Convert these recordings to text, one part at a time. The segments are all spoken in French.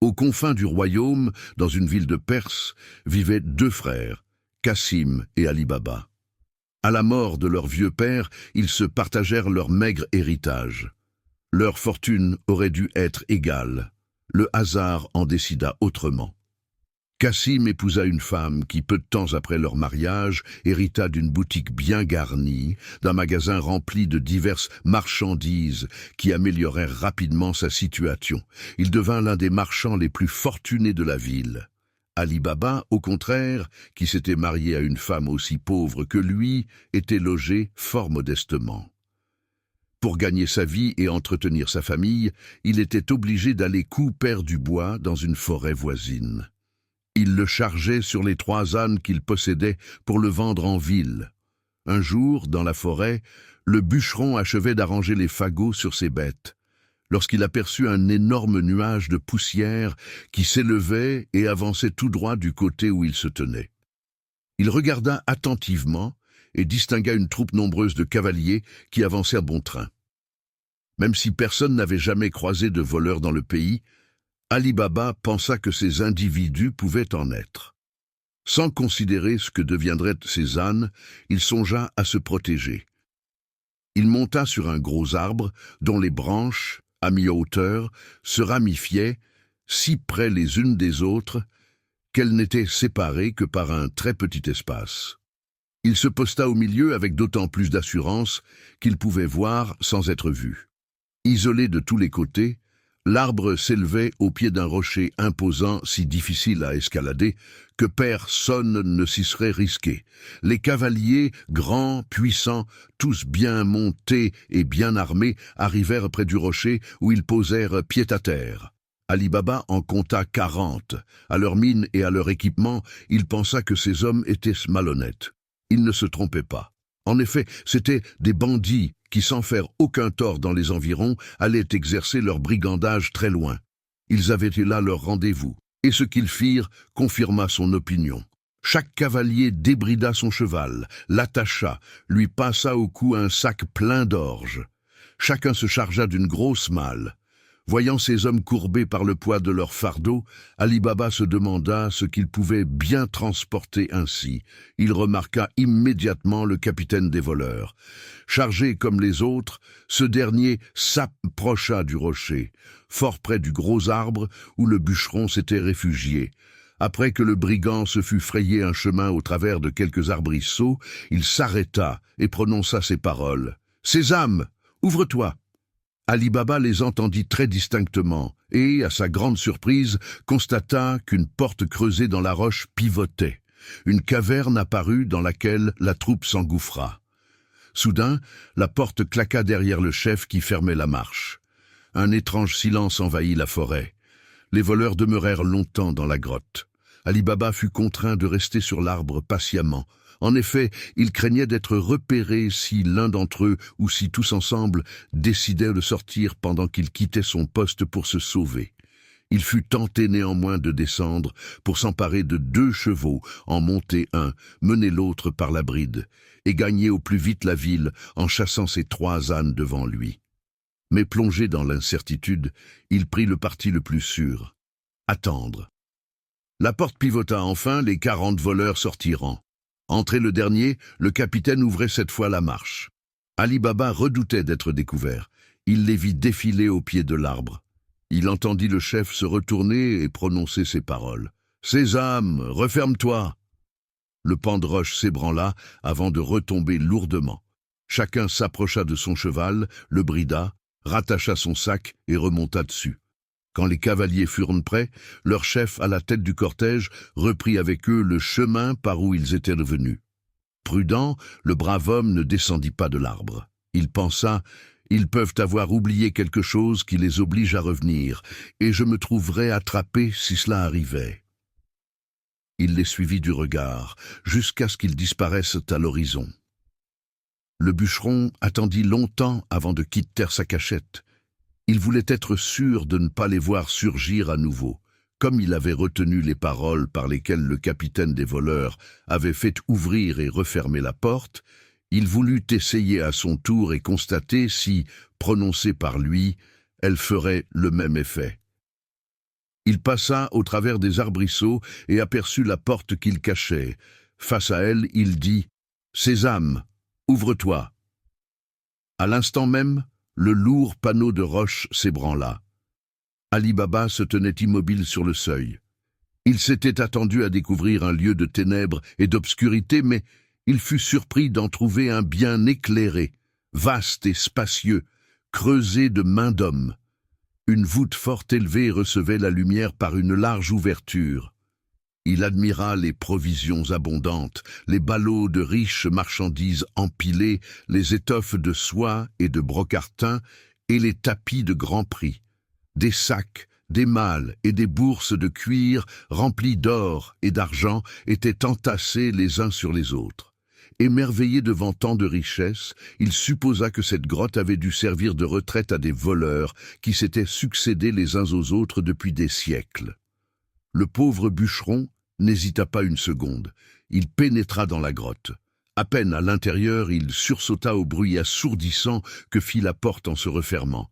Aux confins du royaume, dans une ville de Perse, vivaient deux frères, Cassim et Ali Baba. À la mort de leur vieux père, ils se partagèrent leur maigre héritage. Leur fortune aurait dû être égale. Le hasard en décida autrement. Cassim épousa une femme qui, peu de temps après leur mariage, hérita d'une boutique bien garnie, d'un magasin rempli de diverses marchandises qui améliorèrent rapidement sa situation. Il devint l'un des marchands les plus fortunés de la ville. Ali Baba, au contraire, qui s'était marié à une femme aussi pauvre que lui, était logé fort modestement. Pour gagner sa vie et entretenir sa famille, il était obligé d'aller couper du bois dans une forêt voisine. Il le chargeait sur les 3 ânes qu'il possédait pour le vendre en ville. Un jour, dans la forêt, le bûcheron achevait d'arranger les fagots sur ses bêtes, lorsqu'il aperçut un énorme nuage de poussière qui s'élevait et avançait tout droit du côté où il se tenait. Il regarda attentivement et distingua une troupe nombreuse de cavaliers qui avançaient à bon train. Même si personne n'avait jamais croisé de voleurs dans le pays, Ali Baba pensa que ces individus pouvaient en être. Sans considérer ce que deviendraient ces ânes, il songea à se protéger. Il monta sur un gros arbre dont les branches, à mi-hauteur, se ramifiaient, si près les unes des autres, qu'elles n'étaient séparées que par un très petit espace. Il se posta au milieu avec d'autant plus d'assurance qu'il pouvait voir sans être vu. Isolé de tous les côtés, l'arbre s'élevait au pied d'un rocher imposant, si difficile à escalader, que personne ne s'y serait risqué. Les cavaliers, grands, puissants, tous bien montés et bien armés, arrivèrent près du rocher où ils posèrent pied à terre. Ali Baba en compta 40. À leur mine et à leur équipement, il pensa que ces hommes étaient malhonnêtes. Il ne se trompait pas. En effet, c'étaient des bandits qui, sans faire aucun tort dans les environs, allaient exercer leur brigandage très loin. Ils avaient été là leur rendez-vous, et ce qu'ils firent confirma son opinion. Chaque cavalier débrida son cheval, l'attacha, lui passa au cou un sac plein d'orge. Chacun se chargea d'une grosse malle. Voyant ces hommes courbés par le poids de leur fardeau, Ali Baba se demanda ce qu'ils pouvaient bien transporter ainsi. Il remarqua immédiatement le capitaine des voleurs. Chargé comme les autres, ce dernier s'approcha du rocher, fort près du gros arbre où le bûcheron s'était réfugié. Après que le brigand se fut frayé un chemin au travers de quelques arbrisseaux, il s'arrêta et prononça ces paroles. « Sésame, ouvre-toi !» Ali Baba les entendit très distinctement et, à sa grande surprise, constata qu'une porte creusée dans la roche pivotait. Une caverne apparut dans laquelle la troupe s'engouffra. Soudain, la porte claqua derrière le chef qui fermait la marche. Un étrange silence envahit la forêt. Les voleurs demeurèrent longtemps dans la grotte. Ali Baba fut contraint de rester sur l'arbre patiemment. En effet, il craignait d'être repéré si l'un d'entre eux, ou si tous ensemble, décidaient de sortir pendant qu'il quittait son poste pour se sauver. Il fut tenté néanmoins de descendre pour s'emparer de 2 chevaux, en monter un, mener l'autre par la bride, et gagner au plus vite la ville en chassant ses 3 ânes devant lui. Mais plongé dans l'incertitude, il prit le parti le plus sûr, attendre. La porte pivota enfin, les 40 voleurs sortirent. Entré le dernier, le capitaine ouvrait cette fois la marche. Ali Baba redoutait d'être découvert. Il les vit défiler au pied de l'arbre. Il entendit le chef se retourner et prononcer ces paroles. « Sésame, referme-toi !» Le pan de roche s'ébranla avant de retomber lourdement. Chacun s'approcha de son cheval, le brida, rattacha son sac et remonta dessus. Quand les cavaliers furent prêts, leur chef, à la tête du cortège, reprit avec eux le chemin par où ils étaient revenus. Prudent, le brave homme ne descendit pas de l'arbre. Il pensa « Ils peuvent avoir oublié quelque chose qui les oblige à revenir, et je me trouverais attrapé si cela arrivait. » Il les suivit du regard, jusqu'à ce qu'ils disparaissent à l'horizon. Le bûcheron attendit longtemps avant de quitter sa cachette. Il voulait être sûr de ne pas les voir surgir à nouveau. Comme il avait retenu les paroles par lesquelles le capitaine des voleurs avait fait ouvrir et refermer la porte, il voulut essayer à son tour et constater si, prononcée par lui, elle ferait le même effet. Il passa au travers des arbrisseaux et aperçut la porte qu'il cachait. Face à elle, il dit « Sésame, ouvre-toi !» À l'instant même, le lourd panneau de roche s'ébranla. Ali Baba se tenait immobile sur le seuil. Il s'était attendu à découvrir un lieu de ténèbres et d'obscurité, mais il fut surpris d'en trouver un bien éclairé, vaste et spacieux, creusé de main d'homme. Une voûte fort élevée recevait la lumière par une large ouverture. Il admira les provisions abondantes, les ballots de riches marchandises empilées, les étoffes de soie et de brocartin et les tapis de grand prix. Des sacs, des malles et des bourses de cuir remplies d'or et d'argent étaient entassés les uns sur les autres. Émerveillé devant tant de richesses, il supposa que cette grotte avait dû servir de retraite à des voleurs qui s'étaient succédés les uns aux autres depuis des siècles. Le pauvre bûcheron n'hésita pas une seconde. Il pénétra dans la grotte. À peine à l'intérieur, il sursauta au bruit assourdissant que fit la porte en se refermant.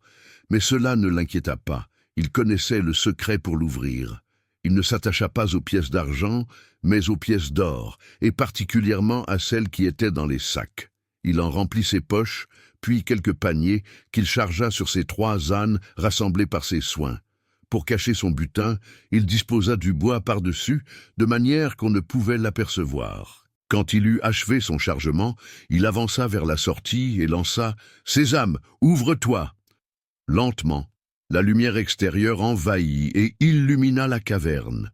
Mais cela ne l'inquiéta pas. Il connaissait le secret pour l'ouvrir. Il ne s'attacha pas aux pièces d'argent, mais aux pièces d'or, et particulièrement à celles qui étaient dans les sacs. Il en remplit ses poches, puis quelques paniers qu'il chargea sur ses 3 ânes rassemblés par ses soins. Pour cacher son butin, il disposa du bois par-dessus, de manière qu'on ne pouvait l'apercevoir. Quand il eut achevé son chargement, il avança vers la sortie et lança « Sésame, ouvre-toi !» Lentement, la lumière extérieure envahit et illumina la caverne.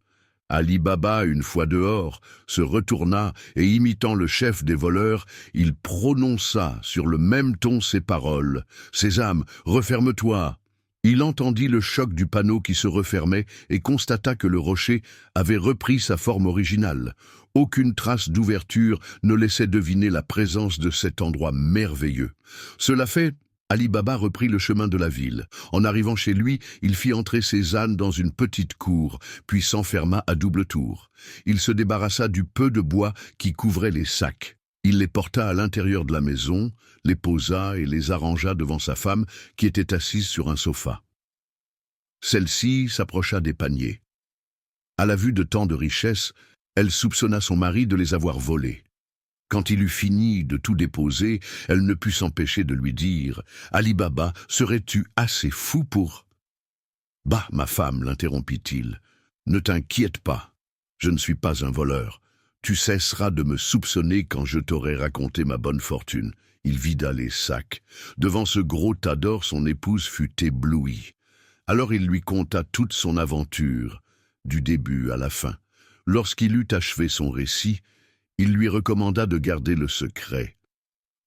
Ali Baba, une fois dehors, se retourna et, imitant le chef des voleurs, il prononça sur le même ton ces paroles « Sésame, referme-toi !» Il entendit le choc du panneau qui se refermait et constata que le rocher avait repris sa forme originale. Aucune trace d'ouverture ne laissait deviner la présence de cet endroit merveilleux. Cela fait, Ali Baba reprit le chemin de la ville. En arrivant chez lui, il fit entrer ses ânes dans une petite cour, puis s'enferma à double tour. Il se débarrassa du peu de bois qui couvrait les sacs. Il les porta à l'intérieur de la maison, les posa et les arrangea devant sa femme qui était assise sur un sofa. Celle-ci s'approcha des paniers. À la vue de tant de richesses, elle soupçonna son mari de les avoir volés. Quand il eut fini de tout déposer, elle ne put s'empêcher de lui dire « Ali Baba, serais-tu assez fou pour… » « Bah, ma femme, l'interrompit-il, ne t'inquiète pas, je ne suis pas un voleur. Tu cesseras de me soupçonner quand je t'aurai raconté ma bonne fortune. » Il vida les sacs. Devant ce gros tas d'or, son épouse fut éblouie. Alors il lui conta toute son aventure, du début à la fin. Lorsqu'il eut achevé son récit, il lui recommanda de garder le secret.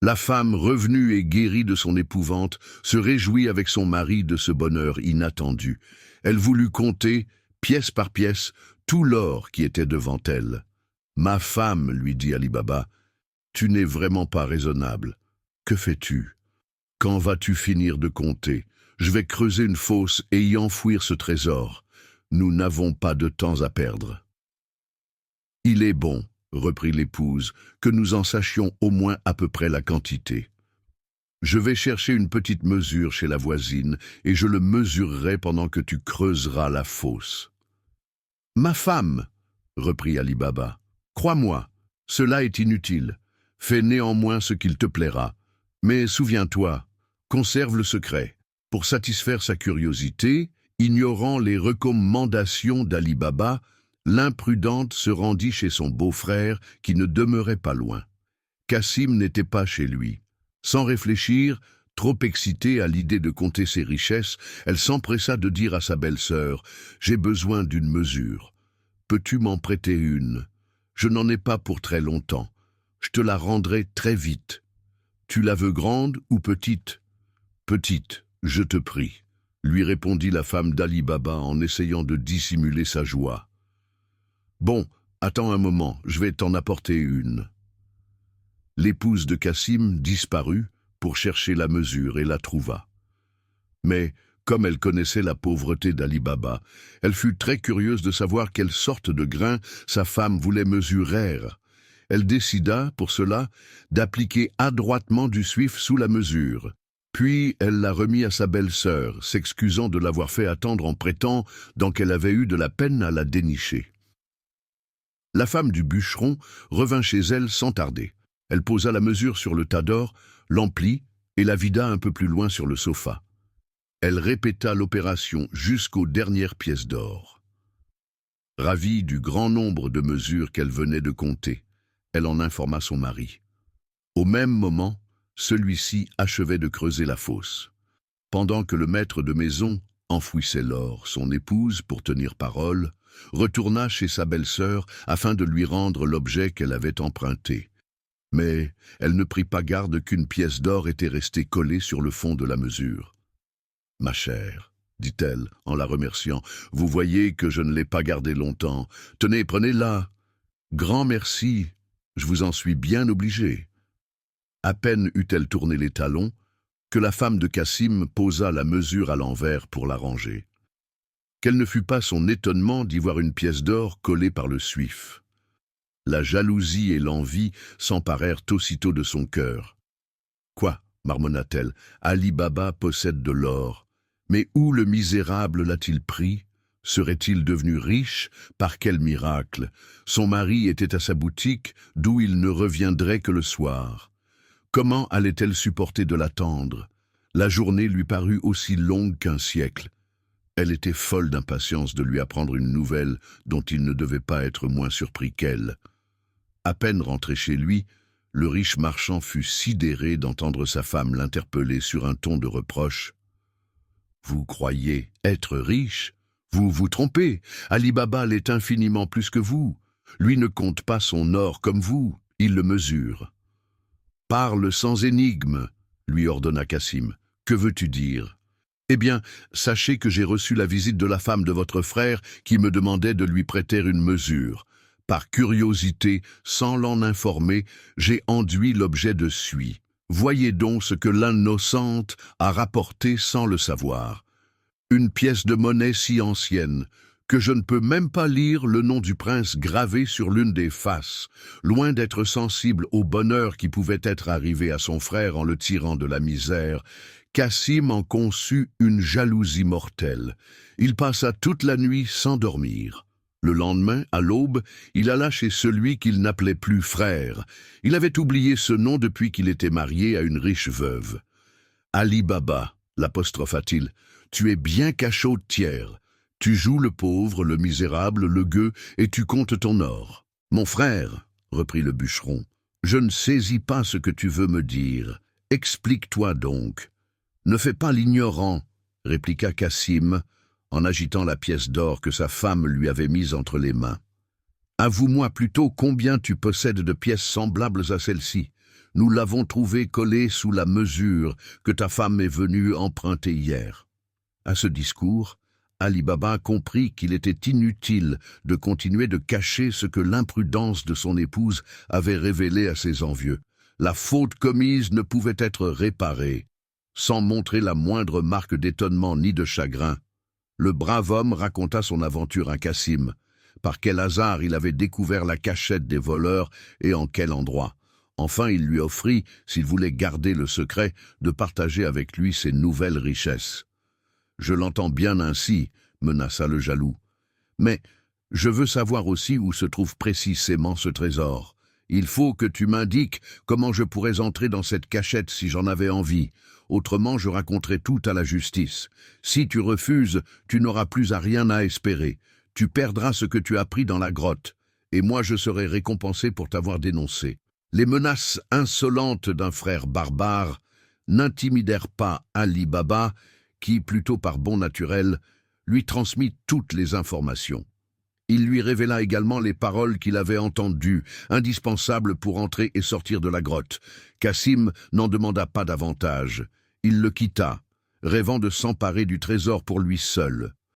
La femme, revenue et guérie de son épouvante, se réjouit avec son mari de ce bonheur inattendu. Elle voulut compter, pièce par pièce, tout l'or qui était devant elle. « Ma femme, lui dit Ali Baba, tu n'es vraiment pas raisonnable. Que fais-tu? Quand vas-tu finir de compter? Je vais creuser une fosse et y enfouir ce trésor. Nous n'avons pas de temps à perdre. » « Il est bon, reprit l'épouse, que nous en sachions au moins à peu près la quantité. Je vais chercher une petite mesure chez la voisine et je le mesurerai pendant que tu creuseras la fosse. Ma femme, reprit Ali Baba, crois-moi, cela est inutile. Fais néanmoins ce qu'il te plaira. Mais souviens-toi, conserve le secret. Pour satisfaire sa curiosité, ignorant les recommandations d'Ali Baba, l'imprudente se rendit chez son beau-frère qui ne demeurait pas loin. Cassim n'était pas chez lui. Sans réfléchir, trop excitée à l'idée de compter ses richesses, elle s'empressa de dire à sa belle-sœur « J'ai besoin d'une mesure. Peux-tu m'en prêter une? Je n'en ai pas pour très longtemps. Je te la rendrai très vite. Tu la veux grande ou petite? » « Petite, je te prie, » lui répondit la femme d'Ali Baba en essayant de dissimuler sa joie. « Bon, attends un moment, je vais t'en apporter une. » L'épouse de Cassim disparut pour chercher la mesure et la trouva. Mais, comme elle connaissait la pauvreté d'Ali Baba, elle fut très curieuse de savoir quelle sorte de grain sa femme voulait mesurer. Elle décida, pour cela, d'appliquer adroitement du suif sous la mesure. Puis elle l'a remis à sa belle-sœur, s'excusant de l'avoir fait attendre en prétendant qu'elle avait eu de la peine à la dénicher. La femme du bûcheron revint chez elle sans tarder. Elle posa la mesure sur le tas d'or, l'emplit et la vida un peu plus loin sur le sofa. Elle répéta l'opération jusqu'aux dernières pièces d'or. Ravie du grand nombre de mesures qu'elle venait de compter, elle en informa son mari. Au même moment, celui-ci achevait de creuser la fosse. Pendant que le maître de maison enfouissait l'or, son épouse, pour tenir parole, retourna chez sa belle-sœur afin de lui rendre l'objet qu'elle avait emprunté. Mais elle ne prit pas garde qu'une pièce d'or était restée collée sur le fond de la mesure. « Ma chère, dit-elle en la remerciant, vous voyez que je ne l'ai pas gardée longtemps. Tenez, prenez-la. Grand merci, je vous en suis bien obligé. » À peine eut-elle tourné les talons que la femme de Cassim posa la mesure à l'envers pour la ranger. Quel ne fut pas son étonnement d'y voir une pièce d'or collée par le suif. La jalousie et l'envie s'emparèrent aussitôt de son cœur. « Quoi ?» marmonna-t-elle, « Ali Baba possède de l'or. Mais où le misérable l'a-t-il pris? Serait-il devenu riche? Par quel miracle? Son mari était à sa boutique, d'où il ne reviendrait que le soir. Comment allait-elle supporter de l'attendre? La journée lui parut aussi longue qu'un siècle. Elle était folle d'impatience de lui apprendre une nouvelle dont il ne devait pas être moins surpris qu'elle. À peine rentré chez lui, le riche marchand fut sidéré d'entendre sa femme l'interpeller sur un ton de reproche. « Vous croyez être riche? Vous vous trompez. Ali Baba l'est infiniment plus que vous. Lui ne compte pas son or comme vous, il le mesure. »« Parle sans énigme, » lui ordonna Cassim. « Que veux-tu dire ? » « Eh bien, sachez que j'ai reçu la visite de la femme de votre frère qui me demandait de lui prêter une mesure. Par curiosité, sans l'en informer, j'ai enduit l'objet de suie. Voyez donc ce que l'innocente a rapporté sans le savoir. Une pièce de monnaie si ancienne que je ne peux même pas lire le nom du prince gravé sur l'une des faces, loin d'être sensible au bonheur qui pouvait être arrivé à son frère en le tirant de la misère. Cassim en conçut une jalousie mortelle. Il passa toute la nuit sans dormir. Le lendemain, à l'aube, il alla chez celui qu'il n'appelait plus frère. Il avait oublié ce nom depuis qu'il était marié à une riche veuve. « Ali Baba, l'apostropha-t-il, tu es bien cachotière. Tu joues le pauvre, le misérable, le gueux, et tu comptes ton or. »« Mon frère, reprit le bûcheron, je ne saisis pas ce que tu veux me dire. Explique-toi donc. »« Ne fais pas l'ignorant, » répliqua Cassim, en agitant la pièce d'or que sa femme lui avait mise entre les mains. « Avoue-moi plutôt combien tu possèdes de pièces semblables à celle-ci. Nous l'avons trouvée collée sous la mesure que ta femme est venue emprunter hier. » À ce discours, Ali Baba comprit qu'il était inutile de continuer de cacher ce que l'imprudence de son épouse avait révélé à ses envieux. La faute commise ne pouvait être réparée. Sans montrer la moindre marque d'étonnement ni de chagrin, le brave homme raconta son aventure à Cassim, par quel hasard il avait découvert la cachette des voleurs et en quel endroit. Enfin, il lui offrit, s'il voulait garder le secret, de partager avec lui ses nouvelles richesses. « Je l'entends bien ainsi, » menaça le jaloux. « Mais je veux savoir aussi où se trouve précisément ce trésor. Il faut que tu m'indiques comment je pourrais entrer dans cette cachette si j'en avais envie. Autrement, je raconterai tout à la justice. Si tu refuses, tu n'auras plus à rien à espérer. Tu perdras ce que tu as pris dans la grotte, et moi je serai récompensé pour t'avoir dénoncé. » Les menaces insolentes d'un frère barbare n'intimidèrent pas Ali Baba, qui, plutôt par bon naturel, lui transmit toutes les informations. Il lui révéla également les paroles qu'il avait entendues, indispensables pour entrer et sortir de la grotte. Cassim n'en demanda pas davantage. Il le quitta, rêvant de s'emparer du trésor pour lui seul.